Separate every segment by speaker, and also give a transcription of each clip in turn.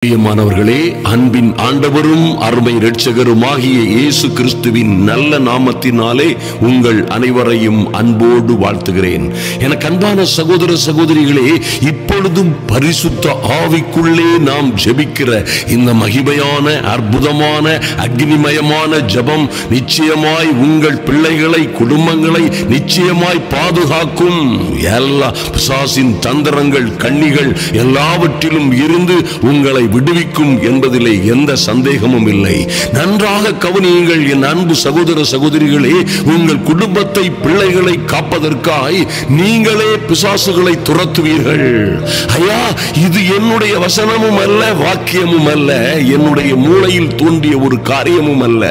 Speaker 1: பிரியமானவர்களே, அன்பின் ஆண்டவரும் அருமை இரட்சகருமாகிய இயேசு கிறிஸ்துவின் நல்ல நாமத்தினாலே உங்கள் அனைவரையும் அன்போடு வாழ்த்துகிறேன். எனக்கு அன்பான சகோதர சகோதரிகளே, இப்பொழுதும் பரிசுத்த ஆவிக்குள்ளே நாம் ஜெபிக்கிற இந்த மகிமையான அற்புதமான அக்னிமயமான ஜெபம் நிச்சயமாய் உங்கள் பிள்ளைகளை, குடும்பங்களை நிச்சயமாய் பாதுகாக்கும். எல்லா பிசாசின் தந்திரங்கள், கண்ணிகள் எல்லாவற்றிலும் இருந்து உங்களை விடுவிக்கும் என்பதிலே எந்த சந்தேகமும் இல்லை. நன்றாக கவனியுங்கள் என் அன்பு சகோதர சகோதரிகளே. உங்கள் குடும்பத்தை, பிள்ளைகளை காப்பதற்காய் நீங்களே பிசாசுகளை துரத்துவீர்கள். ஐயா, இது என்னுடைய வசனமும் அல்ல, வாக்கியமும் அல்ல, என்னுடைய மூளையில் தோன்றிய ஒரு காரியமும் அல்ல.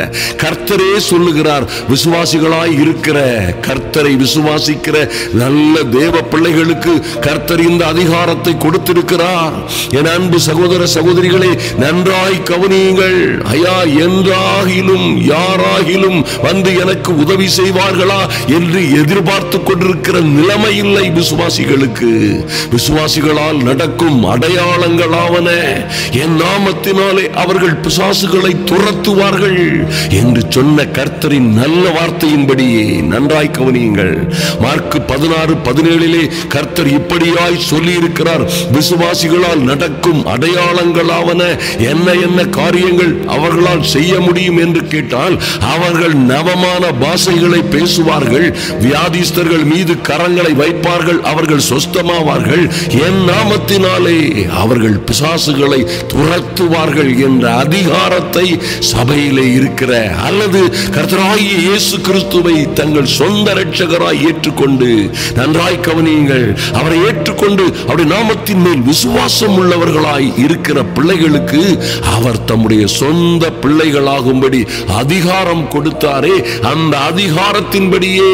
Speaker 1: கர்த்தரே சொல்லுகிறார். விசுவாசிகளாய் இருக்கிற, கர்த்தரை விசுவாசிக்கிற நல்ல தேவ பிள்ளைகளுக்கு கர்த்தர் இந்த அதிகாரத்தை கொடுத்திருக்கிறார். என் அன்பு சகோதர சகோதரிகளே, நன்றாய் கவனியுங்கள். ஐயா, என்றாகிலும் யாராகிலும் வந்து எனக்கு உதவி செய்வார்களா என்று எதிர்பார்த்து கொண்டிருக்கிற நிலைமை இல்லை விசுவாசிகளுக்கு. விசுவாசிகளால் நடக்கும் அடையாளங்களாவன, என் நாமத்தினாலே அவர்கள் பிசாசுகளை துரத்துவார்கள் என்று சொன்ன கர்த்தரின் நல்ல வார்த்தையின்படியே நன்றாய் கவனியுங்கள். மார்க் 16:17 கர்த்தர் இப்படியாய் சொல்லி இருக்கிறார். விசுவாசிகளால் நடக்கும் அடையாளங்களாவன என்ன என்ன காரியங்கள் அவர்களால் செய்ய முடியும் என்று கேட்டால், அவர்கள் நவமான பாஷைகளை பேசுவார்கள், வியாதிஸ்தர்கள் மீது கரங்களை வைப்பார்கள், அவர்கள் சொஸ்தமாவார்கள், என் நாமத்தினாலே அவர்கள் பிசாசுகளை துரத்துவார்கள் என்ற அதிகாரத்தை சபையிலே இருக்கிற அல்லது கர்த்தராகிய இயேசு கிறிஸ்துவை தங்கள் சொந்த இரட்சகராய் ஏற்றுக்கொண்டு, நன்றாய் கவனியுங்கள், அவரை ஏற்றுக்கொண்டு அவருடைய நாமத்தின் மேல் விசுவாசம் உள்ளவர்களாய் இருக்கிற பிள்ளைகளுக்கு அவர் தம்முடைய சொந்த பிள்ளைகளாகும்படி அதிகாரம் கொடுத்தாரே, அந்த அதிகாரத்தின்படியே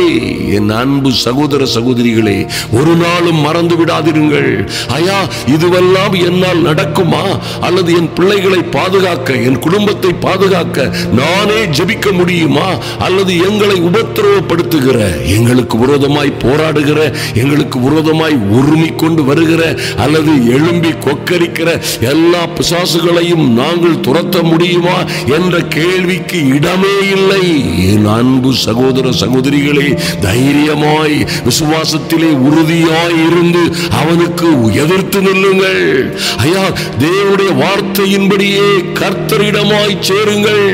Speaker 1: என் அன்பு சகோதர சகோதரிகளே, ஒரு நாளும் மறந்து விடாதிருங்கள். ஐயா, இதுவெல்லாம் என்னால் நடக்குமா? அல்லது என் பிள்ளைகளை பாதுகாக்க, என் குடும்பத்தை பாதுகாக்க நானே ஜெபிக்க முடியுமா? அல்லது எங்களை உபத்திரவப்படுத்துகிற, எங்களுக்கு விரோதமாய் போராடுகிற, எங்களுக்கு விரோதமாய் உரிமை கொண்டு வருகிற அல்லது எழும்பி கொக்கரிக்கிற எல்லா பிசாசுகளையும் நாங்கள் துரத்த முடியுமா என்ற கேள்விக்கு இடமே இல்லை. என் அன்பு சகோதர சகோதரிகளே, தைரியமாய் விசுவாசத்திலே உறுதியாய் இருந்து அவனுக்கு எதிர்த்து நில்லுங்கள். ஐயா, தேவனுடைய வார்த்தையின்படியே கர்த்தரிடமாய் சேருங்கள்.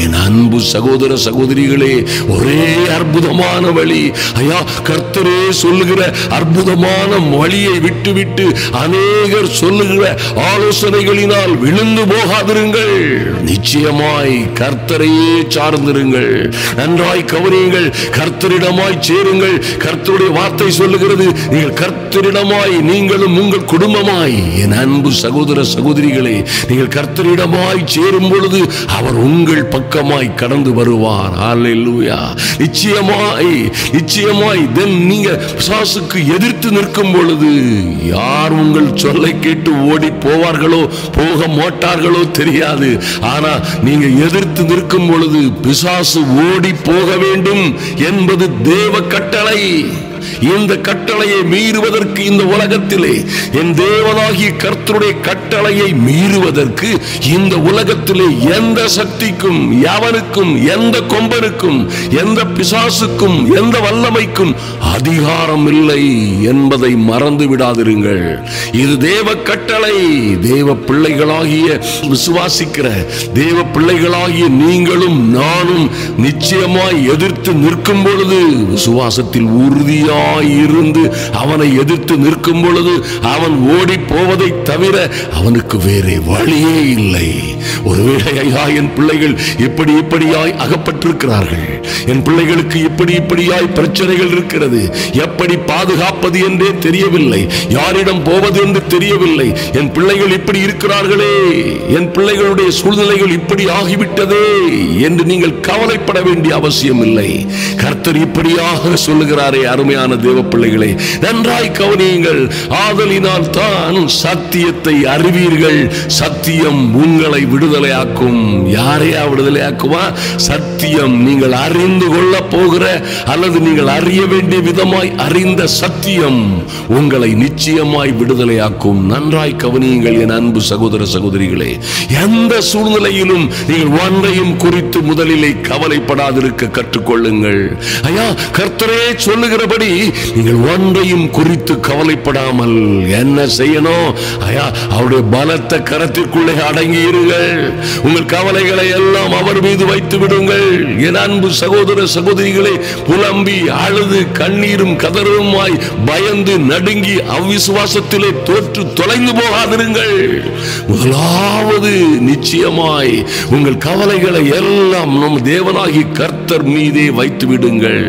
Speaker 1: என் அன்பு சகோதர சகோதரிகளே, ஒரே அற்புதமான வழி. ஐயா, கர்த்தரே சொல்லுகிற அற்புதமான வழியை விட்டுவிட்டு அநேகர் சொல்லுகிற ஆலோசனைகளினால் விழுந்து போகாதிருங்கள். நிச்சயமாய் கர்த்தரையே சார்ந்திருங்கள். நன்றாய் கவனியுங்கள், கர்த்தரிடமாய் சேருங்கள். கர்த்தருடைய வார்த்தை சொல்லுகிறது, நீங்கள் கர்த்தரிடமாய், நீங்களும் உங்கள் குடும்பமாய், என் அன்பு சகோதர சகோதரிகளே, நீங்கள் கர்த்தரிடமாய் சேரும் பொழுது அவர் உங்கள் பக்கமாய் கடந்து வருவார். ஹல்லேலூயா. நிச்சயமாய் நிச்சயமாய் நீங்க பிசாசுக்கு எதிர்த்து நிற்கும் பொழுது யார் உங்கள் சொல்லை கேட்டு ஓடி போவார்களோ போக மாட்டார்களோ தெரியாது. ஆனா நீங்க எதிர்த்து நிற்கும் பொழுது பிசாசு ஓடி போக வேண்டும் என்பது தேவ கட்டளை. இந்த கட்டளையை மீறுவதற்கு, இந்த உலகத்திலே என் தேவனாகிய கர்த்தருடைய கட்டளையை மீறுவதற்கு இந்த உலகத்திலே எந்த சக்திக்கும், எவனுக்கும், எந்த கொம்பனுக்கும், எந்த பிசாசுக்கும், எந்த வல்லமைக்கும் அதிகாரம் இல்லை என்பதை மறந்து விடாதிருங்கள். இது தேவ கட்டளை. தேவ பிள்ளைகளாகிய, விசுவாசிக்கிற தேவ பிள்ளைகளாகிய நீங்களும் நானும் நிச்சயமாய் எதிர்த்து நிற்கும் பொழுது, விசுவாசத்தில் உறுதியாக இருந்து அவனை எதிர்த்து நிற்கும் பொழுது அவன் ஓடி போவதை தவிர அவனுக்கு வேறே வழியே இல்லை. ஒருவேளை ஐயா, என் பிள்ளைகள் இப்படி இப்படியாய் அகப்பட்டிருக்கிறார்கள், என் பிள்ளைகளுக்கு இப்படி இப்படியாய் பிரச்சனைகள் இருக்கிறது, எப்படி பாதுகாப்பது என்றே தெரியவில்லை, யாரிடம் போவது என்று தெரியவில்லை, என் பிள்ளைகள் இப்படி இருக்கிறார்களே, என் பிள்ளைகளுடைய சூழ்நிலைகள் இப்படி ஆகிவிட்டதே என்று நீங்கள் கவலைப்பட வேண்டிய அவசியம் இல்லை. கர்த்தர் இப்படியாக சொல்லுகிறாரே அருமையான தேவ பிள்ளைகளே, நன்றாய் கவனியுங்கள். ஆதலினால் தான் சத்தியத்தை அறிவீர்கள், சத்தியம் உங்களை விடுதலையாக்கும். யாரையா விடுதலையாக்குமா? சத்தியம், நீங்கள் அறிந்து கொள்ள போகிற அல்லது நீங்கள் அறிய வேண்டிய விதமாய் அறிந்த சத்தியம் உங்களை நிச்சயமாய் விடுதலையாக்கும். நன்றாய் கவனியுங்கள் என் அன்பு சகோதர சகோதரிகளே. எந்த சூழ்நிலையிலும் நீங்கள் ஒன்றையும் குறித்து முதலிலே கவலைப்படாதிருக்க கற்றுக்கொள்ளுங்கள். ஐயா, கர்த்தரே சொல்லுகிறபடி நீங்கள் ஒன்றையும் குறித்து கவலைப்படாமல் என்ன செய்யணும்? ஐயா, அவருடைய பலத்த கரத்திற்குள்ளே அடங்கி இருங்கள். உங்கள் கவலைகளை எல்லாம் அவர் மீது வைத்து விடுங்கள். என் அன்பு சகோதர சகோதரிகளே, புலம்பி அழுது கண்ணீரும் கதறுமாய் பயந்து நடுங்கி அவ்விசுவாசத்திலே தோற்று தொலைந்து போகாதிருங்கள். முதலாவது நிச்சயமாய் உங்கள் கவலைகளை எல்லாம் நம் தேவனாகி கர்த்தர் மீதே வைத்து விடுங்கள்.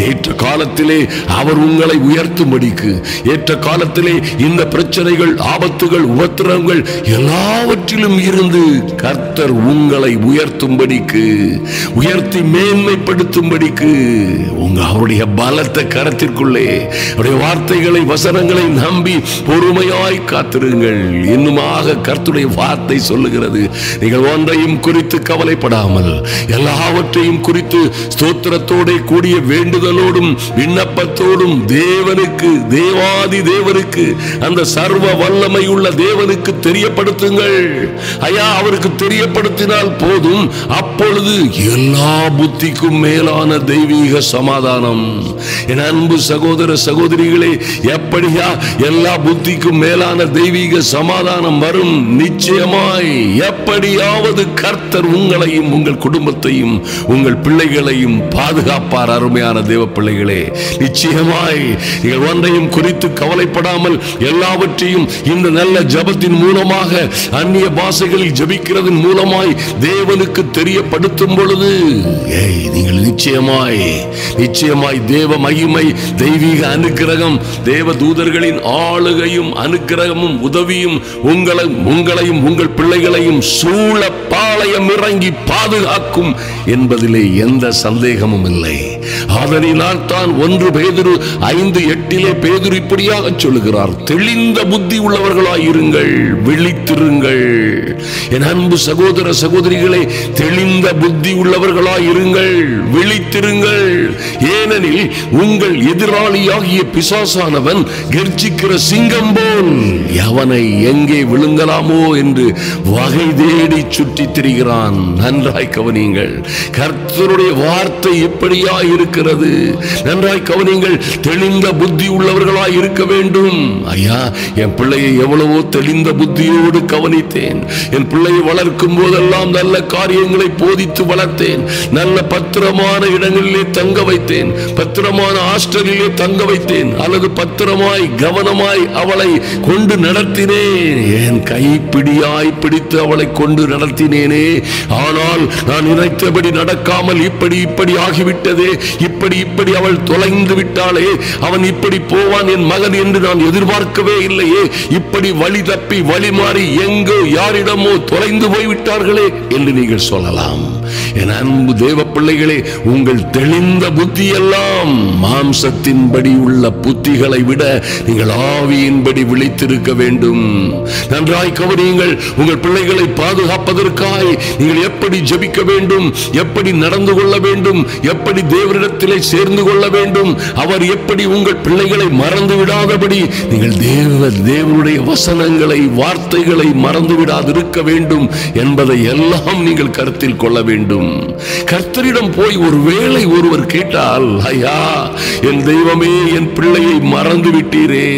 Speaker 1: ஏற்ற காலத்திலே அவர் உங்களை உயர்த்தும்படிக்கு, ஏற்ற காலத்திலே இந்த பிரச்சனைகள், ஆபத்துகள், உபத்திரங்கள் எல்லாவற்றிலும் இருந்து கர்த்தர் உங்களை உயர்த்தும்படிக்கு, உயர்த்தி மேன்மைப்படுத்தும்படிக்கு அவருடைய பலத்த கரத்திற்குள்ளே அவருடைய வார்த்தைகளை, வசனங்களை நம்பி பொறுமையாய் காத்திருங்கள். இன்னுமாக கர்த்தருடைய வார்த்தை சொல்லுகிறது, நீங்கள் ஒன்றையும் குறித்து கவலைப்படாமல் எல்லாவற்றையும் குறித்து ஸ்தோத்திரத்தோட கூடிய வேண்டுதலோடும் விண்ணப்பத்தோடும் தேவனுக்கு, தேவாதி தேவனுக்கு, அந்த சர்வ வல்லமை உள்ள தேவனுக்கு தெரியப்படுத்துங்கள். ஐயா, அவருக்கு தெரியப்படுத்தினால் போதும், அப்பொழுது எல்லா புத்திக்கும் மேலான தெய்வீக சமாதானம். என் அன்பு சகோதர சகோதரிகளே, எப்படியா எல்லா புத்திக்கும் மேலான தெய்வீக சமாதானம் வரும்? நிச்சயமாய் எப்படியாவது கர்த்தர் உங்களையும் உங்கள் குடும்பத்தையும் உங்கள் பிள்ளைகளையும் பாதுகாப்பார். அருமையான தேவ பிள்ளைகளே, நிச்சயமாய் நீங்கள் ஒன்றையும் குறித்து கவலைப்படாமல் எல்லாவற்றையும் இந்த நல்ல ஜபத்தின் மூலமாக, அந்நிய பாஷைகளில் ஜபிக்கிறதன் மூலமாய் தேவனுக்கு தெரியப்படுத்தும் பொழுது நீங்கள் நிச்சயமாய் நிச்சயமாய் தேவ மகிமை, தெய்வீக அனுக்கிரகம், தேவ தூதர்களின் ஆளுகையும் அனுக்கிரகமும் உதவியும் உங்களையும் உங்கள் பிள்ளைகளையும் சூழ பாளையம் இறங்கி பாதுகாக்கும் என்பதிலே எந்த சந்தேகமும் இல்லை. ஆதலினால் தான் 1 பேதுரு 5:8 பேதுரு இப்படியாக சொல்லுகிறார், தெளிந்த புத்தி உள்ளவர்களாய் இருங்கள், விழித்திருங்கள். என் அன்பு சகோதர சகோதரிகளே, தெளிந்த புத்தி உள்ளவர்களாய் இருங்கள், விழித்திருங்கள். ஏனெனில் உங்கள் எதிராளியாகிய பிசாசானவன் கர்ஜிக்கிற சிங்கம் போல் எவனை எங்கே விழுங்கலாமோ என்று வகை தேடி சுற்றி திரிகிறான். நன்றாய் கவனியுங்கள், கர்த்தருடைய வார்த்தை எப்படியாய் இருக்கிறது? நன்றாய் கவனியுங்கள். தெளிந்த புத்தி உள்ளவர்களாய் இருக்க வேண்டும். ஐயா, என் பிள்ளையை எவ்வளவோ தெளிந்த புத்தியோடு கவனித்தேன். என் பிள்ளையை வளர்க்கும் போதெல்லாம் நல்ல காரியங்களை போதித்து வளர்த்தேன். நல்ல பத்திரமான இடங்களிலே தங்க வைத்தேன், பத்திரமான ஹாஸ்டலிலே தங்க வைத்தேன், அல்லது பத்திரமாய் கவனமாய் அவளை கொண்டு நடத்தினேன். என் கைப்பிடியாய் பிடித்து அவளை கொண்டு நடத்தினேனே. ஆனால் நான் நினைத்தபடி நடக்காமல் இப்படி ஆகிவிட்டதே, இப்படி அவள் தொலைந்து விட்டாளே, அவன் இப்படி போவான் என் மகன் என்று நான் எதிர்பார்க்கவே இல்லையே, இப்படி வழி தப்பி வழி மாறி எங்கோ யாரிடமோ தொலைந்து போய்விட்டார்களே என்று நீங்கள் சொல்லலாம். என் அன்பு தேவ பிள்ளைகளே, உங்கள் தெளிந்த புத்தி எல்லாம் மாம்சத்தின்படி உள்ள புத்திகளை விட நீங்கள் ஆவியின்படி விழித்திருக்க வேண்டும். நன்றாய் கவனியுங்கள். உங்கள் பிள்ளைகளை பாதுகாப்பதற்காய் நீங்கள் எப்படி ஜெபிக்க வேண்டும், எப்படி நடந்து கொள்ள வேண்டும், எப்படி தேவனிடத்திலே சேர்ந்து கொள்ள வேண்டும், அவர் எப்படி உங்கள் பிள்ளைகளை மறந்து விடாதபடி நீங்கள் தேவனுடைய வசனங்களை, வார்த்தைகளை மறந்து விடாதிருக்க வேண்டும் என்பதை எல்லாம் நீங்கள் கருத்தில் கொள்ள வேண்டும். கர்த்தரிடம் போய் ஒருவேளை ஒருவர் கேட்டால், ஐயா, என் தெய்வமே, என் பிள்ளையை மறந்து விட்டீரே,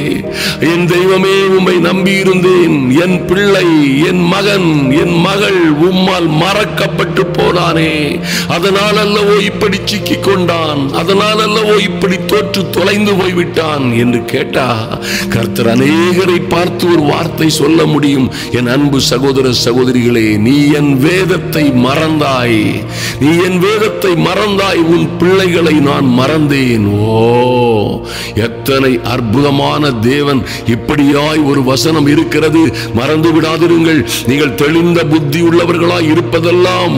Speaker 1: என் தெய்வமே, உம்மை நம்பி இருந்தேன், என் பிள்ளை, என் மகன், என் மகள் உம்மால் மறக்கப்பட்டு போனானே, அதனால் அல்லவோ இப்படி சிக்கிக் கொண்டான், அதனால் அல்லவோ இப்படி தோற்று தொலைந்து போய்விட்டான் என்று கேட்டா, கர்த்தர் அநேகரை பார்த்து ஒரு வார்த்தை சொல்ல முடியும். என் அன்பு சகோதர சகோதரிகளே, நீ என் வேதத்தை மறந்தாய், நீ என் வேதத்தை மறந்தாய், உன் பிள்ளைகளை நான் மறந்தேன். ஓ, எத்தனை அற்புதமான தேவன்! இப்படியாய் ஒரு வசனம் இருக்கிறது, மறந்து விடாதிருங்கள். நீங்கள் தெளிந்த புத்தி உள்ளவர்களாய் இருப்பதெல்லாம்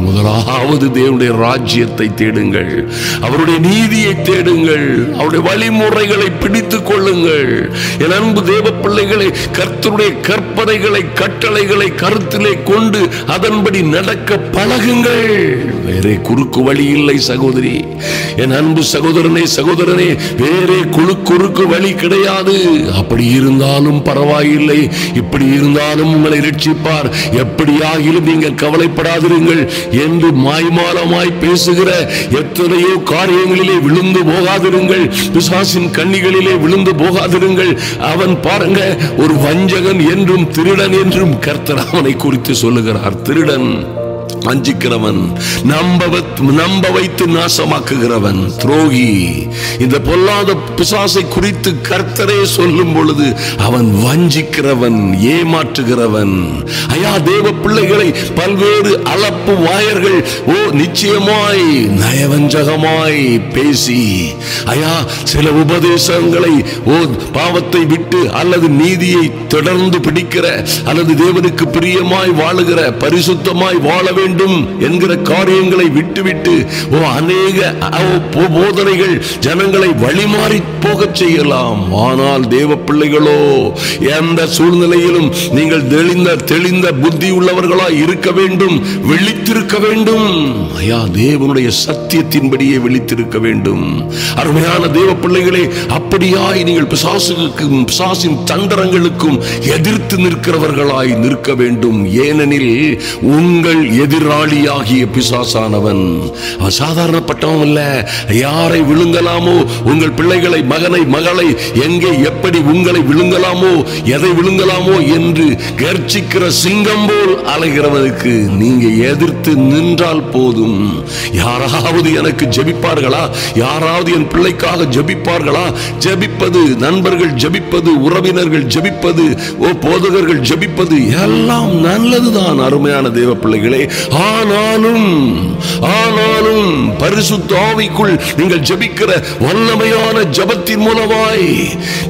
Speaker 1: முதலாவது தேவனுடைய ராஜ்யத்தை தேடுங்கள், அவருடைய நீதியை தேடுங்கள், அவருடைய வழிமுறைகளை பிடித்துக் கொள்ளுங்கள். என் அன்பு தேவ பிள்ளைகளை, கர்த்தருடைய கற்பனைகளை கட்டளைகளை கருத்திலே கொண்டு அதன்படி நடக்க பழகுங்கள். வேறே குறுக்கு வழி இல்லை சகோதரி, என் அன்பு சகோதரனே, சகோதரனே, வேறே குறுக்கு வழி கிடையாது. அப்படி இருந்தாலும் பரவாயில்லை, இப்படி இருந்தாலும் உங்களை ரட்சிப்பார். எப்படியாகிலும் நீங்கள் கவலைப்படாதிருங்கள் என்று மாய்மாலமாய் பேசுகிற எத்தனையோ காரியங்களிலே விழுந்து போகாதிருங்கள். பிசாசின் கண்ணிகளிலே விழுந்து போகாதிருங்கள். அவன் பாருங்க, ஒரு வஞ்சகன் என்றும் திருடன் என்றும் கர்த்தர் அவனை குறித்து சொல்லுகிறார். திருடன், வஞ்சிக்கிறவன், நம்ப வைத்து நாசமாக்குகிறவன், துரோகி. இந்த பொல்லாத பிசாசை குறித்து கர்த்தரே சொல்லும் பொழுது அவன் வஞ்சிக்கிறவன், ஏமாற்றுகிறவன். ஐயா, தேவ பிள்ளைகளை பல்வேறு அளப்பு வாயர்கள் நிச்சயமாய் நயவஞ்சகமாய் பேசி, ஐயா, சில உபதேசங்களை பாவத்தை விட்டு அல்லது நீதியை தொடர்ந்து பிடிக்கிற அல்லது தேவனுக்கு பிரியமாய் வாழுகிற, பரிசுத்தமாய் வாழ வேண்டும் என்கிற காரியங்களை விட்டுவிட்டு அநேக போதனைகள் ஜனங்களை வழிமாறி போக செய்யலாம். ஆனால் தேவ பிள்ளைகளோ, எந்த சூழ்நிலையிலும் நீங்கள் தெளிந்த புத்தி உள்ளவர்களாய் இருக்க வேண்டும், விழித்திருக்க வேண்டும். ஐயா, தேவனுடைய சத்தியத்தின்படியே விழித்திருக்க வேண்டும். அருமையான தேவ பிள்ளைகளே, அப்படியாய் நீங்கள் பிசாசின் தந்திரங்களுக்கும் எதிர்த்து நிற்கிறவர்களாய் நிற்க வேண்டும். ஏனெனில் உங்கள் எதிராளியாகிய பிசாசானவன் அவன் சாதாரணப்பட்டவன் அல்ல. யாரை விழுங்கலாமோ, உங்கள் பிள்ளைகளை, மகனை, மகளை, எங்கே எப்படி உங்களை விழுங்கலாமோ, எதை விழுங்கலாமோ என்று கர்ச்சிக்கிற சிங்கம் போல் அலைகிறவனுக்கு நீங்க எதிர்த்து நின்றால் போதும். யாராவது எனக்கு ஜெபிப்பார்களா? யாராவது என் பிள்ளைக்காக ஜெபிப்பார்களா? ஜெபிப்பது, நண்பர்கள் ஜெபிப்பது, உறவினர்கள் ஜெபிப்பது, போதகர்கள் ஜெபிப்பது எல்லாம் நல்லதுதான் அருமையான தேவ பிள்ளைகளே. ஆனாலும் பரிசுத்த ஆவிக்குள் நீங்கள் ஜெபிக்கிற வல்லமையான ஜெபத்தின் மூலமாய்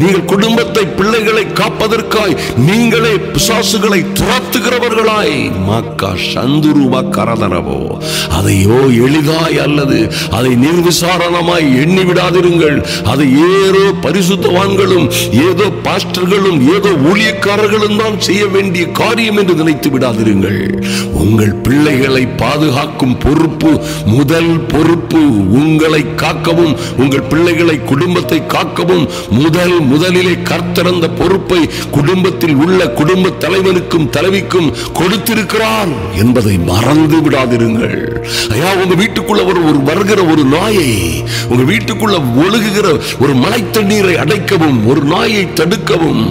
Speaker 1: நீங்கள் குடும்பத்தை, பிள்ளைகளை காப்பதற்காய் நீங்களே பிசாசுகளை துரத்துகிறவர்களாய் மக்கா சந்துருவா கரதரவோ அதையோ எளிதாய் அல்லது அதை நிர்விசாரணமாய் எண்ணி விடாதிருங்கள். அதை ஏதோ பரிசுத்தவான்களும் ஏதோ பாஸ்டர்களும் ஏதோ ஊழியக்காரர்களும் தான் செய்ய வேண்டிய காரியம் என்று நினைத்து விடாதிருங்கள். உங்கள் பிள்ளைகளை பாதுகாக்கும் பொறுப்பு, முதல் பொறுப்பு, உங்களை காக்கவும் உங்கள் பிள்ளைகளை, குடும்பத்தை காக்கவும் முதலிலே கர்த்தர் அந்த பொறுப்பை குடும்பத்தில் உள்ள குடும்ப தலைவனுக்கும் தலைவிக்கும் கொடுத்திருக்கிறார் என்பதை மறந்து விடாதிருங்கள். ஐயா, உங்க வீட்டுக்குள்ள வருகிற ஒரு நாயை, உங்க வீட்டுக்குள்ள ஒழுகுகிற ஒரு மழை தண்ணீரை அடைக்கவும், ஒரு நாயை தடுக்கவும்,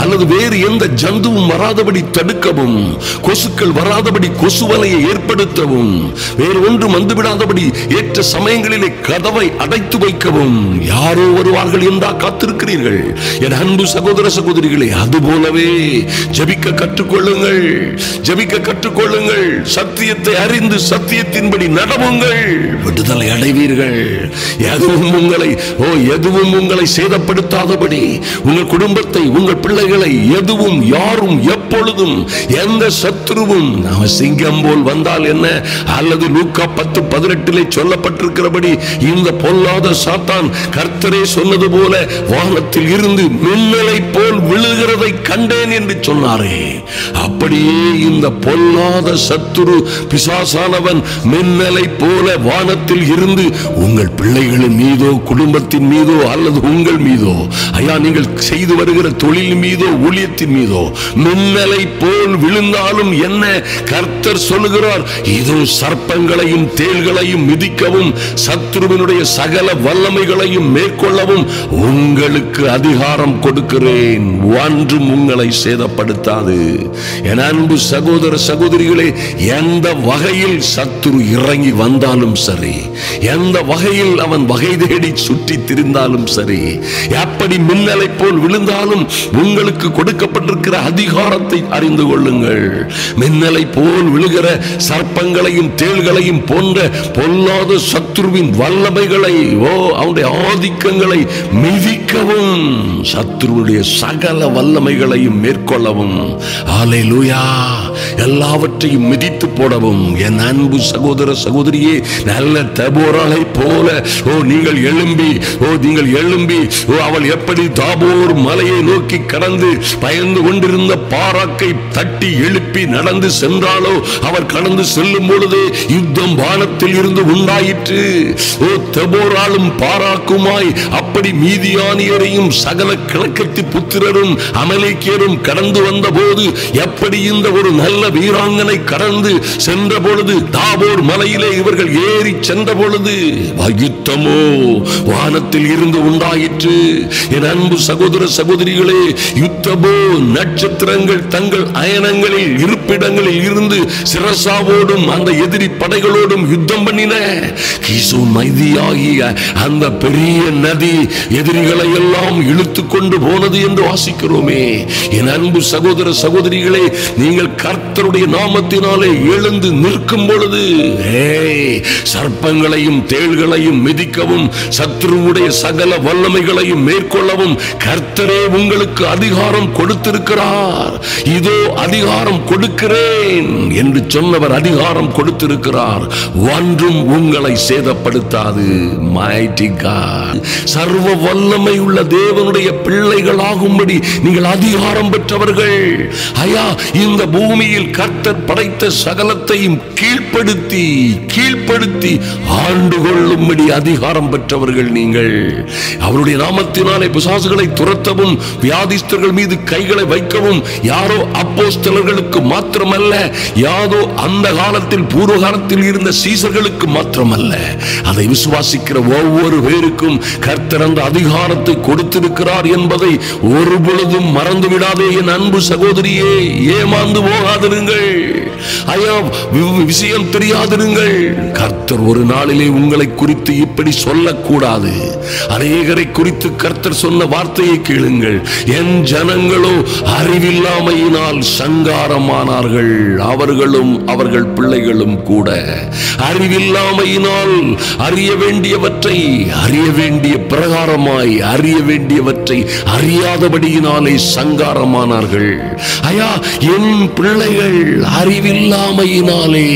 Speaker 1: அல்லது வேறு எந்த ஜந்துவும் வராதபடி தடுக்கவும், கொசுக்கள் வராதபடி கொசுவலையை ஏற்படுத்தவும், வேறு ஒன்றும் வந்துவிடாதபடி ஏற்ற சமயங்களிலே கதவை அடைத்து வைக்கவும் யாரோ வருவார்கள் என்றா காத்திருக்கிறீர்கள்? என் அன்பு சகோதர சகோதரிகளே, அதுபோலவே ஜெபிக்க கற்றுக்கொள்ளுங்கள், ஜெபிக்க கற்றுக்கொள்ளுங்கள். சத்தியத்தை அறிந்து சத்தியத்தின்படி நடவுங்கள், விடுதலை அடைவீர்கள். எதுவும் உங்களை சேதப்படுத்தாதபடி, உங்கள் குடும்பத்தை, உங்கள் பிள்ளைகளை எதுவும், யாரும், எப்பொழுதும் எந்த சத்துருவும் சிங்கம் போல் வந்தால் என்ன, அல்லது லூக்கா 10:18 சொல்லப்பட்டிருக்கிறபடி இந்த பொல்லாத சாத்தான் கர்த்தரே சொன்னது போல வானத்தில் இருந்து மின்னலை போல் விழுகிறதை கண்டேன் என்று சொன்னாரே, அப்படியே இந்த பொல்லாத சத்துரு பிசாசானவன் மின்னலை போல வானத்தில் இருந்து உங்கள் பிள்ளைகளின் மீதோ, குடும்பத்தின் மீதோ, அல்லது உங்கள் மீதோ, ஐயா, நீங்கள் செய்து வருகிற தொழில் மீதோ, ஊழியத்தின் மீதோ மின்னலை போல் விழுந்தாலும் என்ன, கர்த்தர் சொல்லுகிறார், இதோ சர்ப்பங்களையும் தேள்களையும் மிதிக்கவும் சத்துருவினுடைய சகல வல்லமைகளையும் மேற்கொள்ளவும் உங்களுக்கு அதிகாரம் கொடுக்கிறேன், ஒன்றும் உங்களை சேதப்படுத்தாது. என் அன்பு சகோதர சகோதரிகளே, எந்த வகையில் சத்துரு இறங்கி வந்தாலும் சரி, எந்த வகையில் அவன் வகை தேடி சுற்றி திரிந்தாலும் சரி, எப்படி மின்னலை போல் விழுந்தாலும் உங்களுக்கு கொடுக்கப்பட்டிருக்கிற அதிகாரத்தை அதிகாரத்தை அறிந்து கொள்ளுங்கள். மின்னலை போல் விழுகிற சர்ப்பங்களையும் தேள்களையும் போன்ற பொல்லாத சத்துருவின் வல்லமைகளை, அவனுடைய ஆதிக்கங்களை மிதிக்கவும், சத்துருவுடைய சகல வல்லமைகளையும் மேற்கொள்ளவும், ஹல்லேலூயா, எல்லாவற்றையும் மிதித்து போடவும். என் அன்பு சகோதர சகோதரியே, நல்ல தபோராளை போல நீங்கள் எழும்பி அவள் எப்படி தாபோர் மலையை நோக்கி கடந்து பயந்து கொண்டிருந்த பாராக்கை தட்டி எழுப்பி நடந்து சென்றாலோ, அவர் கடந்து செல்லும் பொழுது யுத்தம் வானத்தில் இருந்து உண்டாயிற்று. தபோராலும் பாராக்குமாய் அப்படி மீதியானியரையும் சகல கிழக்கத்து புத்திரரும் அமலேக்கியரும் கடந்து வந்த போது, எப்படி இந்த ஒரு நல்ல வீராங்கனை கடந்து சென்ற பொழுது தாபோர் மலையிலே இவர்கள் ஏறி சென்ற பொழுது யுத்தமோ வானத்தில் இருந்து உண்டாயிற்று. என் அன்பு சகோதர சகோதரிகளே, யுத்தமோ நட்சத்திரங்கள் தங்கள் அயனங்களில் இருப்பிடங்களில் இருந்து சிரசாவோடும் அந்த எதிரி படைகளோடும் யுத்தம் பண்ணின. கீசோன் நதியாகிய அந்த பெரிய நதி எதிரிகளை எல்லாம் இழுத்து கொண்டு போனது என்று வாசிக்கிறோமே. என் அன்பு சகோதர சகோதரிகளே, நீங்கள் கர்த்தருடைய நாமத்தினாலே எழுந்து நிற்கும் பொழுது சர்ப்பங்களையும் தேள்களையும் மிதிக்கவும், சத்துருவுடைய சகல வல்லமைகளையும் மேற்கொள்ளவும் கர்த்தரே உங்களுக்கு அதிகாரம் கொடுத்திருக்கிறார். இதோ அதிகாரம் கொடுக்கிறேன் என்று சொன்னவர் அதிகாரம் கொடுத்திருக்கிறார். ஒன்றும் உங்களை சேதப்படுத்தாது. மைட்டி காட், சர்வ வல்லமை உள்ள தேவனுடைய பிள்ளைகளாகும்படி நீங்கள் அதிகாரம் பெற்றவர்கள். ஐயா, இந்த பூமியில் கர்த்தர் படைத்த சகலத்தையும் கீழ்ப்படுத்தி ஆண்டு கொள்ளும்படி அதிகாரம் பெற்றவர்கள் நீங்கள். அவருடைய நாமத்தினாலே பிசாசுகளை துரத்தவும், வியாதிஸ்தர்கள் மீது கைகளை வைக்கவும் யாரோ அப்போஸ்தலர்களுக்கு மாத்திரமல்ல, யாதோ அந்த காலத்தில் பூர்வ காலத்தில் இருந்த சீசர்களுக்கு மாத்திரமல்ல, அதை விசுவாசிக்கிற ஒவ்வொரு பேருக்கும் கர்த்தர் அந்த அதிகாரத்தை கொடுத்திருக்கிறார் என்பதை ஒரு பொழுதும் மறந்து விடாதே என் அன்பு சகோதரியே. ஏமாந்து போகாதிருங்கள். ஐயா, விஷயம் தெரியாதிருங்கள். கர்த்தர் ஒரு நாளிலே உங்களை குறித்து இப்படி சொல்லக்கூடாது. அநேகரை குறித்து கர்த்தர் சொன்ன வார்த்தையை கேளுங்கள். என் ஜனங்களோ அறிவில்லாமையினால் சங்காரமானார்கள், அவர்களும் அவர்கள் பிள்ளைகளும் கூட. அறிவில்லாமையினால் அறிய வேண்டியவற்றை அறிய வேண்டிய பிரகாரமாய் அறிய வேண்டியவற்றை அறியாதபடியினாலே சங்காரமானார்கள். ஐயா, என் பிள்ளைகள் அறிவில்லாமையினாலே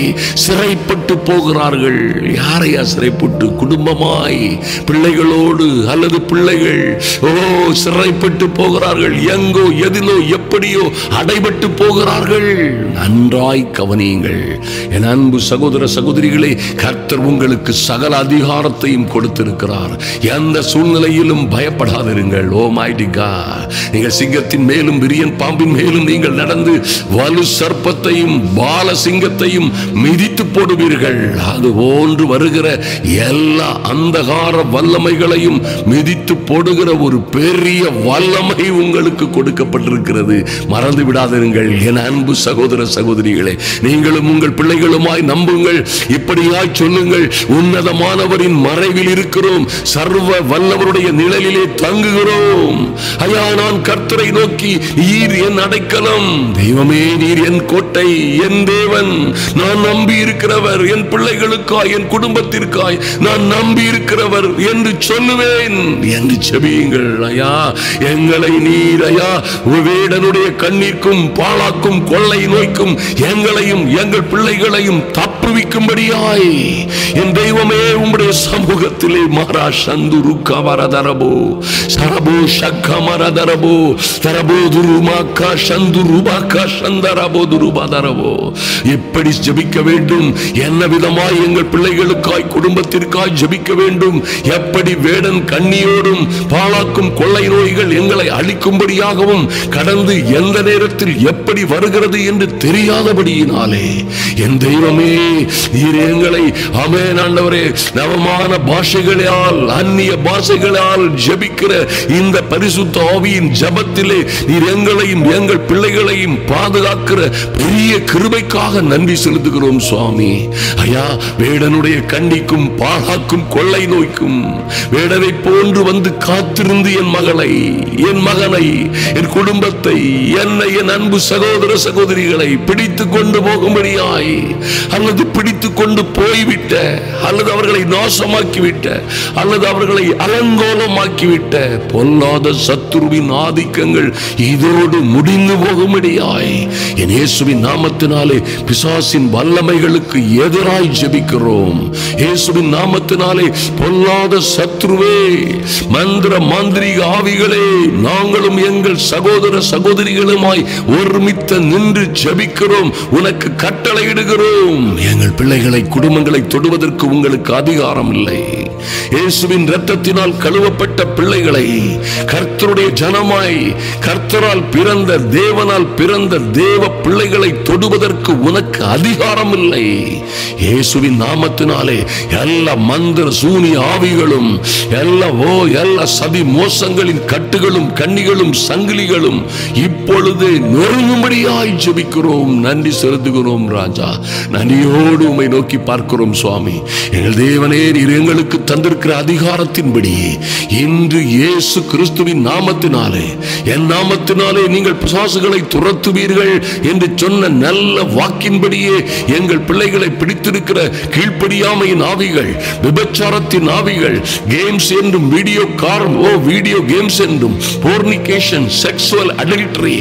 Speaker 1: சிறைப்பட்டு போகிறார்கள். யாரையா சிறைப்பட்டு? குடும்பமாய் பிள்ளைகளோடு அல்லது பிள்ளைகள் சிறைப்பட்டு போகிறார்கள். எங்கோ எதிலோ எப்படியோ அடைபட்டு போகிறார்கள். நன்றாய் கவனியுங்கள் என் அன்பு சகோதர சகோதரிகளே. கர்த்தர் உங்களுக்கு சகல அதிகாரத்தையும் கொடுத்திருக்கிறார். எந்த சூழ்நிலையிலும் பயப்படாதிருங்கள். ஓ மைட்டி காட், நீங்கள் சிங்கத்தின் மேலும் விரியன் பாம்பின் மேலும் நீங்கள் நடந்து வலு சர்ப்பத்தையும் பால சிங்கத்தையும் மிதித்து போடுவீர்கள். அது போன்று வருகிற எல்லா அந்தகார வல்லமைகளையும் மிதித்து போடுகிற ஒரு பெரிய வல்லமை உங்களுக்கு கொடுக்கப்பட்டிருக்கிறது. மறந்து விடாதிருங்கள் என் அன்பு சகோதர சகோதரிகளே. நீங்களும் உங்கள் பிள்ளைகளுமாய் நம்புங்கள். இப்படியாய் சொல்லுங்கள், உன்னதமானவரின் மறைவில் இருக்கிறோம், சர்வ வல்லவருடைய நிழலிலே தங்குகிறோம். ஐயா, நான் கர்த்தரை நோக்கி, நீர் என் அடைக்கலம், தெய்வமே நீர் என் கோட்டை, என் தேவன், நான் நம்பி இருக்கிறவர், என் பிள்ளைகளுக்காய் என் குடும்பத்திற்காய் நான் நம்பி இருக்கிறவர் என்று சொல்லுவேன் என்று செபியுங்கள். ஐயா, எங்களை நீர் ஐயா வேடனுடைய கண்ணீர்க்கும் பாழாக்கும் கொள்ளை நோய்க்கும் எங்களையும் எங்கள் பிள்ளைகளையும் தப்புவிக்கும்படியாய் என் தெய்வமே உம்முடைய சமூகத்திலே மாறா சந்துரு கவரதரபோ சரபோ சக்கமரதரபோ தரபோ துருமாக்கா சந்துருபாக்கா சந்தரபோ துருபாதரபோ. எப்படி ஜெபிக்க வேண்டும், என்ன விதமாய் எங்கள் பிள்ளைகளுக்காய் குடும்பத்திற்காய் ஜெபிக்க வேண்டும், எப்படி வேடன் கண்ணியோடும் பாழாக்கும் கொள்ளை நோய்கள் எங்களை அழிக்கும்படியாகவும் கடந்து எந்த நேரத்தில் எப்படி வருகிறது என்று தெரியாதபடியினாலே என் தெய்வமே நீர் எங்களை ஆமென் ஆண்டவரே நவமான பாஷைகளால் அந்நிய பாஷைகளால் ஜெபிக்கிற இந்த பரிசுத்த ஆவியின் ஜெபத்திலே நீர் எங்களையும் எங்கள் பிள்ளைகளையும் பாதுகாக்கிற பெரிய கிருபைக்காக கிருபைக்காக நன்றி செலுத்துகிறோம் சுவாமி. ஐயா, வேடனுடைய கண்ணிக்கும் பாழாக்கும் கொள்ளை நோய்க்கும் வேடனை போன்று வந்து காத்திருந்து என் மகளை, என் மகனை, என் குடும்பத்தை, என்னை, என் அன்பு சகோதர சகோதரிகளை பிடித்து கொண்டு போகும்படியாய், அல்லது பிடித்து கொண்டு போய்விட்ட, அல்லது அவர்களை நாசமாக்கிவிட்ட, அல்லது அவர்களை அலங்கோலமாக்கிவிட்ட பொல்லாத சத்துருவின் ஆதிக்கங்கள் இதோடு முடிந்து போகும்படியாய் என் இயேசுவின் நாமத்தினாலே பிசாசின் வல்லமைகளுக்கு எதிராய் ஜெபிக்கிறோம். இயேசுவின் நாமத்தினாலே பொல்லாத சத்துருவே, மந்திர மாந்திரீக ஆவிகளே, நாங்களும் எங்கள் சகோதர சகோதரிகளுமாய் ஒருமித்த நின்று ஜெபிக்கிறோம். உனக்கு கட்டளையிடுகிறோம். எங்கள் பிள்ளைகளை, குடும்பங்களை தொடுவதற்கு உங்களுக்கு அதிகாரம் இல்லை. இயேசுவின் இரத்தத்தினால் கழுவப்பட்ட பிள்ளைகளை, கர்த்தருடைய ஜனமாய் கர்த்தரால் பிறந்த, தேவனால் பிறந்த தேவ பிள்ளைகளை தொடுவதற்கு உனக்கு அதிகாரம் இல்லை. இயேசுவின் நாமத்தினாலே எல்லா மந்திர சூனி ஆவிகளும், எல்லா சதி மோசங்களின் கட்டுகளும் கண்ணிகளும் சங்கிலிகளும் இப்பொழுது நொறுங்கும்படியாய் ஜெபிக்கிறோம். நன்றி செலுத்துகிறோம் ராஜா. நன்றியோடு உம்மை நோக்கி பார்க்கிறோம் சுவாமி. எங்கள் தேவனே, நீர் எங்களுக்கு தந்திருக்கிற அதிகாரத்தின்படி இன்று இயேசு கிறிஸ்துவின் நாமத்தினாலே, என் நாமத்தினாலே நீங்கள் பிசாசுகளை துரத்துவீர்கள் என்று சொன்ன நல்ல வாக்கின்படியே எங்கள் பிள்ளைகளை பிடித்திருக்கிற கீழ்ப்படியாமையின் ஆவிகள், விபச்சாரத்தின் ஆவிகள், கேம்ஸ் என்றும் வீடியோ கேம்ஸ் என்றும் போர்னிகேஷன், செக்சுவல் அடல்டரி,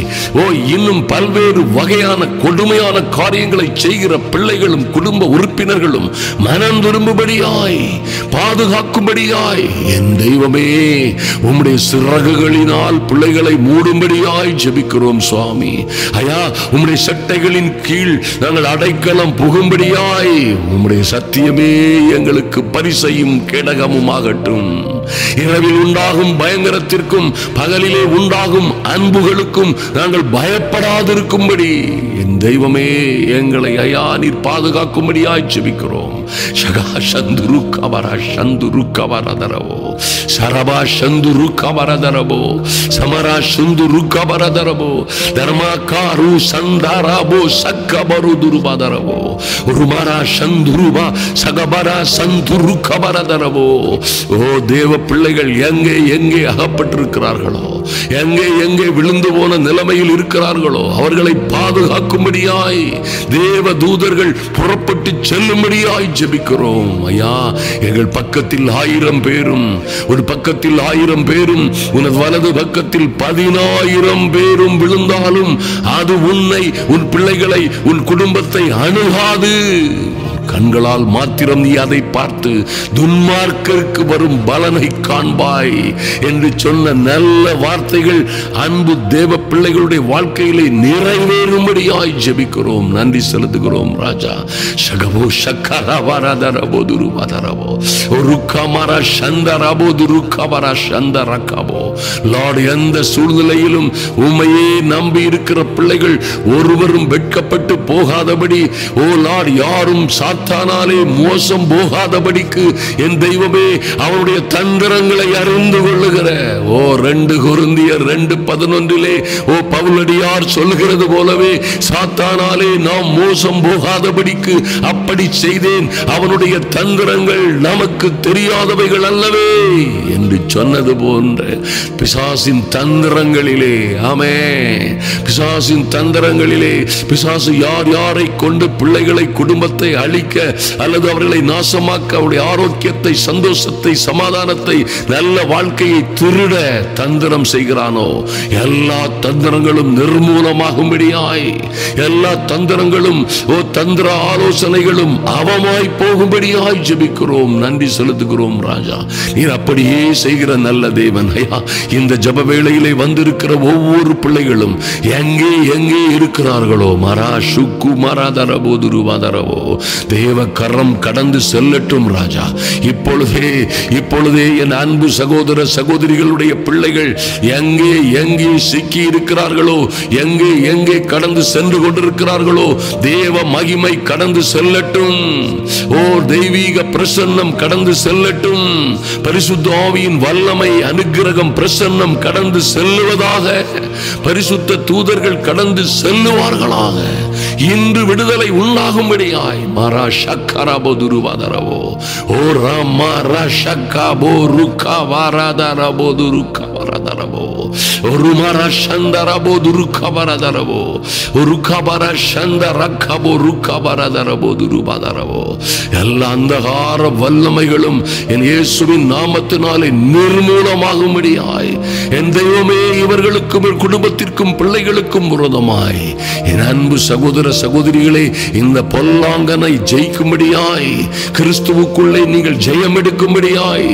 Speaker 1: இன்னும் பல்வேறு வகையான கொடுமையான காரியங்களை செய்கிற பிள்ளைகளும் குடும்ப உறுப்பினர்களும் மனம் திரும்பும்படியாய், பாதுகாக்கும்படியாய் என் தெய்வமே உம்முடைய சிறகுகளினால் பிள்ளைகளை மூடும்படியாய் ஜெபிக்கிறோம் சுவாமி. ஐயா, உம்முடைய சட்டைகளின் கீழ் நாங்கள் அடைக்கலம் புகும்படியாய் உம்முடைய சத்தியமே எங்களுக்கு பரிசையும் கேடகமும் ஆகட்டும். இரவில் உண்டாகும் பயங்கரத்திற்கும் பகலிலே உண்டாகும் அன்புகளுக்கும் நாங்கள் பயப்படாதிருக்கும்படி என் தெய்வமே எங்களை ஐயா நீர் பாதுகாக்கும்படியாய் ஜெபிக்கிறோம். ஷகா சந்துரு கவரா சந்துரு கவரதரவோ, சரபா சந்துரு கவரதரவோ, சமரா சந்துரு கவரதரவோ, தர்மாகாரு சந்தாராபோ சக்கபரு துருபதரவோ, உருமாரா சந்துருபா சகபரா சந்துரு கவரதரவோ. ஓ தேவ பிள்ளைகள் எங்கே எங்கே அகப்பட்டிருக்கிறார்களோ, எங்கே விழுந்து போன நிலைமையில் இருக்கிறார்களோ அவர்களை பாதுகாக்கும்படியாய் தேவ தூதர்கள் புறப்பட்டு செல்லும்படியாய் ஜெபிக்கிறோம். ஐயா, எங்கள் பக்கத்தில் 1000 பேரும், ஒரு பக்கத்தில் 1000 பேரும், உனது வலது பக்கத்தில் 10,000 பேரும் விழுந்தாலும் அது உன்னை, உன் பிள்ளைகளை, உன் குடும்பத்தை அணுகாது. கண்களால் மாத்திரம் நீ அதை பார்த்து துன்மார்க்கருக்கு வரும் பலனை காண்பாய் என்று சொன்ன நல்ல வார்த்தைகள் அன்பு தேவ பிள்ளைகளுடைய வாழ்க்கையிலே நிறைவேறும்படியாய் ஜெபிக்கிறோம். நன்றி செலுத்துகிறோம் ராஜா. ஷகபோ ஷக்கரவரதரபோ துருபதரபோ ருக்கமர சந்தரபோ துருக்கமர சந்தரகபோ. லார்ட், எந்த சூழ்நிலையிலும் உம்மையே நம்பி இருக்கிற பிள்ளைகள் ஒருவரும் வெட்கப்பட்டு போகாதபடி, ஓ லார்ட், யாரும் சாத்தானாலே மோசம் போகாதபடிக்கு என் தெய்வமே அவருடைய தந்திரங்களை அறிந்து கொள்ளுகிற, ஓ 2 கொரிந்தியர் 2:11 ஓ பவுலடியார் சொல்லுகிறது போலவே, சாத்தானாலே நாம் மோசம் போகாதபடிக்கு அப்படி செய்தேன், அவனுடைய தந்திரங்கள் நமக்கு தெரியாதவைகள் அல்லவே என்று சொன்னது போன்ற பிசாசின் தந்திரங்களிலே, ஆமென், பிசாசின் தந்திரங்களிலே பிசாசு யார் யாரை கொண்டு பிள்ளைகளை, குடும்பத்தை அழிக்க அல்லது அவர்களை நாசமாக்க, அவருடைய ஆரோக்கியத்தை, சந்தோஷத்தை, சமாதானத்தை, நல்ல வாழ்க்கையை திருட தந்திரம் செய்கிறானோ எல்லா தந்திரங்களும் நிர்மூலமாகும்படியாய், எல்லா தந்திரங்களும், ஓ தந்திர ஆலோசனைகளும் அவமாய் போகும்படியாய் ஜெபிக்கிறோம். நன்றி செலுத்துகிறோம் ராஜா. நீர் அப்படியே செய்கிற நல்ல தேவன். ஐயா, இந்த ஜப வேளையிலே வந்திருக்கிற ஒவ்வொரு பிள்ளைகளும் எங்கே எங்கே இருக்கிறார்களோ மரா சுக்கு மராதரபோ துருவாதரவோ, தேவ கரம் கடந்து செல்லட்டும் ராஜா. இப்பொழுதே என் அன்பு சகோதர சகோதரிகளுடைய பிள்ளைகள் எங்கே எங்கே சிக்கி இருக்கிறார்களோ, எங்கே எங்கே கடந்து சென்று கொண்டிருக்கிறார்களோ, தேவ மகிமை கடந்து செல்லட்டும். ஓ தெய்வீக பிரசன்னம் கடந்து செல்லட்டும். பரிசுத்த ஆவியின் வல்லமை, அனுக்கிரகம், பிரசன்னம் கடந்து செல்லுவதாக. பரிசுத்த தூதர்கள் கடந்து செல்லுவார்களாக. இன்று விடுதலை உண்டாகும்படியாய் மாரா ஷக்கரபோ துருவாதரவோ ஓ ராமா ரஷக்கபோ ருக்கா வாராதரபோ துருக்கா வாராதரபோ ஒரு மாரா சந்தரபோ துருக்கா வாராதரபோ ருக்கா வாரா சந்தரக்கபோ ருக்கா வாராதரபோ துருவாதரவோ எல்லா அந்தகார வல்லமைகளும் என் இயேசுவின் நாமத்தினாலே நிர்மூலமாகும்படியாய் என் தெய்வமே இவர்களுக்கும் குடும்பத்திற்கும் பிள்ளைகளுக்கும் விரோதமாய் என் அன்பு சகோதர சகோதரிகளே இந்த பொல்லாங்கனை ஜெயிக்கும்படியாய் கிறிஸ்துவுக்குள்ளே நீங்கள் ஜெயம் எடுக்கும்படியாய்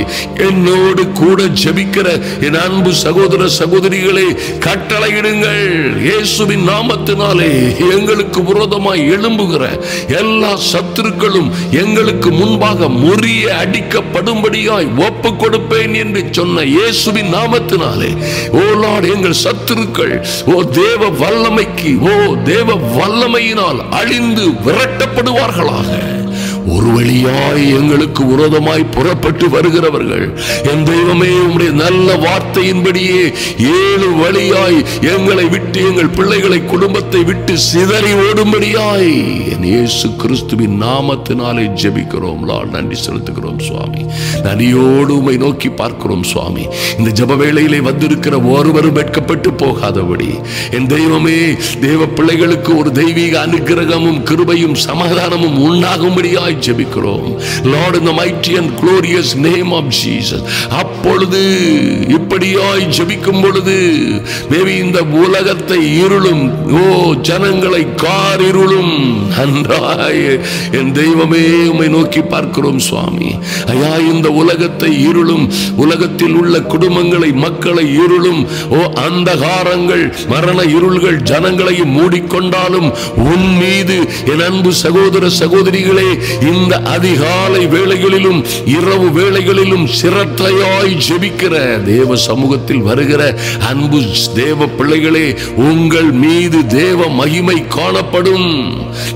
Speaker 1: என்னோடு கூட ஜெபிக்கிற என் அன்பு சகோதர சகோதரிகளே கட்டளையிடுங்கள். இயேசுவின் நாமத்தினாலே எங்களுக்கு விரோதமாய் எழும்புகிற எல்லா சத்துருக்களும் எங்களுக்கு முன்பாக முறிய அடிக்கப்படும்படியாய் ஒப்பு கொடுப்பேன் என்று சொன்ன இயேசுவின் நாமத்தினாலே ஓ லார்ட் எங்கள் சத்துருக்கள் ஓ தேவ வல்லமைக்கு ஓ தேவ வல்லமையினால் அழிந்து விரட்டப்படுவார்களாக. ஒரு வழியாய் எங்களுக்கு விரோதமாய் புறப்பட்டு வருகிறவர்கள் என் தெய்வமே உம்முடைய நல்ல வார்த்தையின்படியே 7 வழியாய் எங்களை விட்டு எங்கள் பிள்ளைகளை குடும்பத்தை விட்டு சிதறி ஓடும்படியாய் என் இயேசு கிறிஸ்துவின் நாமத்தினாலே ஜெபிக்கிறோம். நன்றி செலுத்துகிறோம் சுவாமி. நன்றியோடு உம்மை நோக்கி பார்க்கிறோம் சுவாமி. இந்த ஜெப வேளையிலே வந்திருக்கிற ஒருவரும் வெட்கப்பட்டு போகாதபடி என் தெய்வமே தேவ பிள்ளைகளுக்கு ஒரு தெய்வீக அனுக்கிரகமும் கிருபையும் சமாதானமும் உண்டாகும்படியாய் ஜெபிக்கிறோம். Lord, in the mighty and glorious name of Jesus. அப்பொழுது இப்படியாய் ஜெபிக்கும் பொழுது மேபி இந்த உலகத்தை இருளும் ஓ ஜனங்களை காரிருளும் நன்றாய் என் தெய்வமே உம்மை நோக்கி பார்க்கிறோம் சுவாமி. ஐயா இந்த உலகத்தை இருளும் உலகத்தில் உள்ள குடும்பங்களை மக்களை இருளும் ஓ அந்தகாரங்கள் மரண இருள்கள் ஜனங்களையும் மூடிக்கொண்டாலும் உன் மீது என் அன்பு சகோதர சகோதரிகளே இந்த அதிகாலை வேளைகளிலும் இரவு வேளைகளிலும் சிரத்தையாய் ஜெபிக்கிற தேவ சமூகத்தில் வருகிற அன்பு தேவ பிள்ளைகளே உங்கள் மீது தேவ மகிமை காணப்படும்.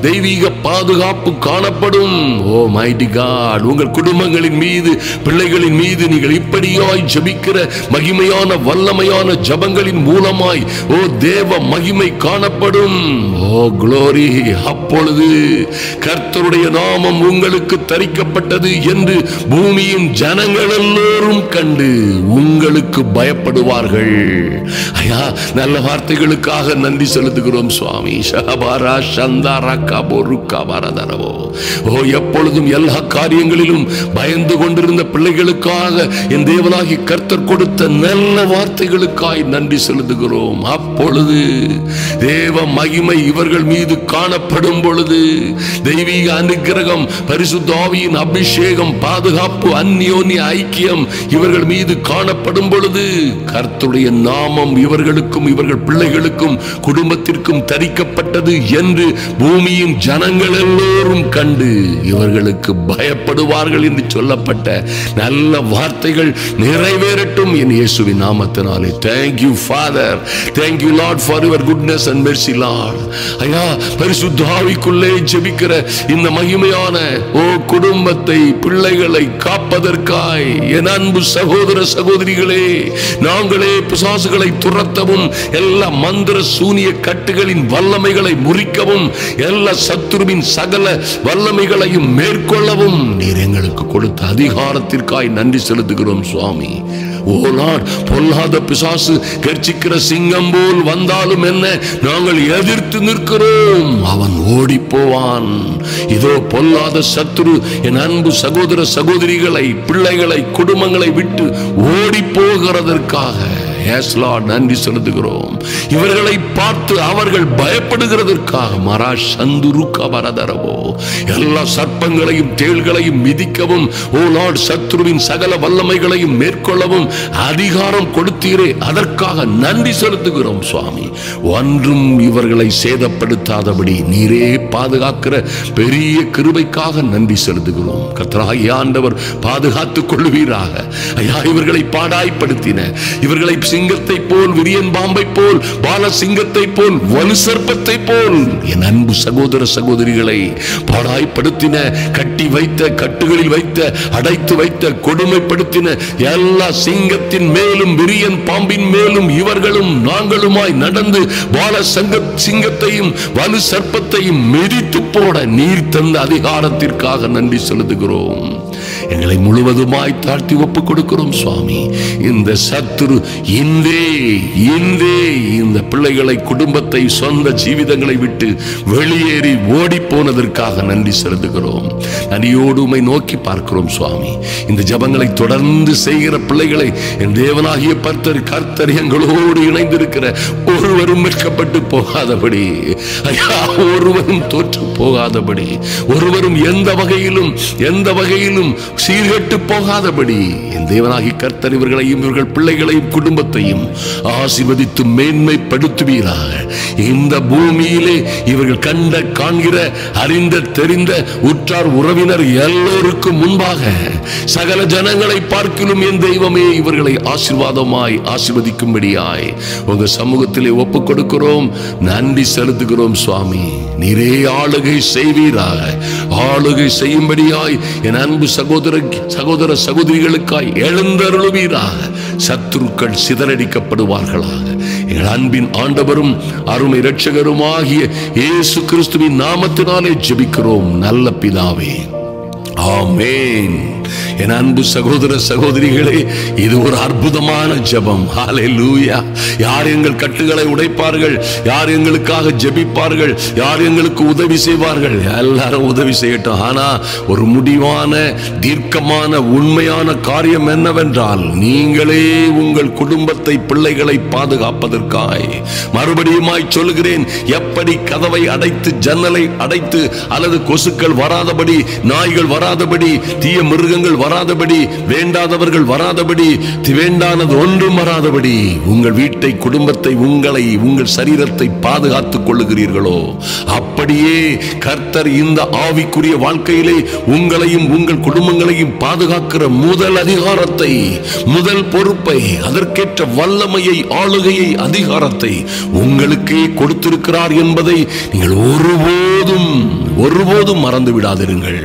Speaker 1: தெய்வீக பாதுகாப்பு காணப்படும். ஓ மைட்டி காட் உங்கள் குடும்பங்களின் மீது பிள்ளைகளின் மீது நீங்கள் இப்படியாய் ஜெபிக்கிற மகிமையான வல்லமையான ஜபங்களின் மூலமாய் ஓ தேவ மகிமை காணப்படும். ஓ க்ளோரி. அப்பொழுது கர்த்தருடைய நாமம் உங்களுக்கு தரிக்கப்பட்டது என்று பூமியின் ஜனங்கள் எல்லோரும் கண்டு உங்களுக்கு பயப்படுவார்கள். ஐயா நல்ல வார்த்தைகளுக்காக நன்றி செலுத்துகிறோம் சுவாமி. ஓ எப்பொழுதும் எல்லா காரியங்களிலும் பயந்து கொண்டிருந்த பிள்ளைகளுக்காக என் தேவனாகி கர்த்தர் கொடுத்த நல்ல வார்த்தைகளுக்காய் நன்றி செலுத்துகிறோம். அப்பொழுது தேவ மகிமை இவர்கள் மீது காணப்படும் பொழுது தெய்வீக அனுக்கிரகம் பரிசுத்த ஆவியின் அபிஷேகம் பாதுகாப்பு அந்யோன்ய ஐக்கியம் இவர்கள் மீது காணப்படும் பொழுது கர்த்தருடைய நாமம் இவர்களுக்கும் இவர்கள் பிள்ளைகளுக்கும் குடும்பத்திற்கும் தரிக்கப்பட்டது என்று பூமியின் ஜனங்கள் எல்லோரும் கண்டு இவர்களுக்கு பயப்படுவார்கள் என்று சொல்லப்பட்ட நல்ல வார்த்தைகள் நிறைவேறட்டும் என் இயேசுவின் நாமத்தினாலே. Thank you Father, thank you Lord for your goodness and mercy Lord. ஐயா பரிசுத்த ஆவிக்குள்ளே ஜெபிக்கிற இந்த மகிமையான ஓ குடும்பத்தை பிள்ளைகளை காப்பதற்காய் என் அன்பு சகோதர சகோதரிகளே நாங்களே பிசாசுகளை துரத்தவும் எல்லா மந்திர சூனிய கட்டுகளின் வல்லமைகளை முறிக்கவும் எல்லா சத்துருவின் சகல வல்லமைகளையும் மேற்கொள்ளவும் நீர் எங்களுக்கு கொடுத்த அதிகாரத்திற்காய் நன்றி செலுத்துகிறோம் சுவாமி. ஓ லார்ட் பொல்லாத பிசாசு கர்ச்சிக்கிற சிங்கம் போல் வந்தாலும் என்ன நாங்கள் எதிர்த்து நிற்கிறோம். அவன் ஓடி போவான். இதோ பொல்லாத சத்துரு என் அன்பு சகோதர சகோதரிகளை பிள்ளைகளை குடும்பங்களை விட்டு ஓடி போகிறதற்காக நன்றி செலுத்துகிறோம். இவர்களை பார்த்து அவர்கள் பயப்படுகிறதற்காக மரா சந்துருக்க வரதரவோ எல்லா சர்ப்பங்களையும் தேள்களையும் மிதிக்கவும் ஓ லார்ட் சத்துருவின் சகல வல்லமைகளையும் மேற்கொள்ளவும் அதிகாரம் கொடுத்தீரே அதற்காக நன்றி செலுத்துகிறோம் சுவாமி. ஒன்றும் இவர்களை சேதப்படுத்தாதபடி நீரே பாதுகாக்கிற பெரிய கிருபைக்காக நன்றி செலுத்துகிறோம். கர்த்தராகிய ஆண்டவர் பாதுகாத்துக் கொள்வீராக. ஐயா இவர்களை பாடாய்ப்படுத்தின இவர்களை சிங்கத்தை போல், விரியன் பாம்பை போல், பால சிங்கத்தை போல், வலு சர்ப்பத்தை போல். என் அன்பு சகோதர சகோதரிகளை, பாடாய்படுத்தின, கட்டி வைத்த, கட்டுகளில் வைத்த, அடைத்து வைத்த, கொடுமைப்படுத்தின எல்லா சிங்கத்தின் மேலும், விரியன் பாம்பின் மேலும் இவர்களும் நாங்களுமாய் நடந்து பால சிங்கத்தையும் வலு சர்ப்பத்தையும் மிதித்து போட நீர் தந்த அதிகாரத்திற்காக நன்றி செலுத்துகிறோம். எங்களை முழுவதுமாய் தாழ்த்தி ஒப்புக் கொடுக்கிறோம் சுவாமி. இந்த சத்துரு இன்றே இந்த பிள்ளைகளை, குடும்பத்தை, சொந்த ஜீவிதங்களை விட்டு வெளியேறி ஓடி போனதற்காக நன்றி செலுத்துகிறோம். நன்றியோடு உம்மை நோக்கி பார்க்கிறோம் சுவாமி. இந்த ஜபங்களை தொடர்ந்து செய்கிற பிள்ளைகளை என் தேவனாகிய கர்த்தர் எங்களோடு இணைந்திருக்கிற ஒருவரும் வெட்கப்பட்டு போகாதபடி, ஒருவரும் தோற்று போகாதபடி, ஒருவரும் எந்த வகையிலும் சீர்கெட்டு போகாதபடி என் தேவனாகிய கர்த்தர் இவர்களையும், இவர்கள் பிள்ளைகளையும், குடும்பத்தையும் ஆசீர்வதித்து மேன்மைப்படுத்துவீராக. இந்த பூமியிலே இவர்கள் கண்ட, காண்கிற, அறிந்த, தெரிந்த உற்றார் உறவினர் எல்லோருக்கும் முன்பாக சகல ஜனங்களை பார்க்கிலும் என் தெய்வமே இவர்களை ஆசீர்வாதமாய் ஆசீர்வதிக்கும்படியாய் உங்க சமூகத்திலே ஒப்புக் கொடுக்கிறோம். நன்றி செலுத்துகிறோம் சுவாமி. நீரே ஆளுகை செய்வீராக. ஆளுகை செய்யும்படியாய் என் அன்பு சகோதர சகோதரிகளுக்காய் எழுந்தருளுவீராக. சத்துருக்கள் சிதறடிக்கப்படுவார்களாக. எங்கள் அன்பின் ஆண்டவரும் அருமை இரட்சகருமாகிய இயேசு கிறிஸ்துவின் நாமத்தினாலே ஜெபிக்கிறோம் நல்ல பிதாவே, ஆமென். என் அன்பு சகோதர சகோதரிகளே, இது ஒரு அற்புதமான ஜெபம். ஹல்லேலூயா. யார் எங்கள் கட்டுகளை உடைப்பார்கள், யார் எங்களுக்காக ஜெபிப்பார்கள், யார் எங்களுக்கு உதவி செய்வார்கள்? எல்லாரும் உதவி செய்யட்டும். ஆனா ஒரு முடிவான, தீர்க்கமான, உண்மையான காரியம் என்னவென்றால், நீங்களே உங்கள் குடும்பத்தை, பிள்ளைகளை பாதுகாப்பதற்காய், மறுபடியுமாய் சொல்கிறேன், எப்படி கதவை அடைத்து, ஜன்னலை அடைத்து, அல்லது கொசுக்கள் வராதபடி, நாய்கள் வராதபடி, தீய மிருகங்கள் வராதபடி, வேண்டாதவர்கள் வராதபடி, வேண்டானது ஒன்றும் வராதபடி உங்கள் வீட்டை, குடும்பத்தை, உங்களை, உங்கள் சரீரத்தை பாதுகாத்துக் கொள்ளுகிறீர்களோ, அப்படியே கர்த்தர் இந்த ஆவிக்குரிய வாழ்க்கையிலே உங்களையும் உங்கள் குடும்பங்களையும் பாதுகாக்கிற முதல் அதிகாரத்தை, முதல் பொறுப்பை, அதற்கேற்ற வல்லமையை, ஆளுகையை, அதிகாரத்தை உங்களுக்கே கொடுத்திருக்கிறார் என்பதை நீங்கள் ஒருபோதும் மறந்து விடாதிருங்கள்.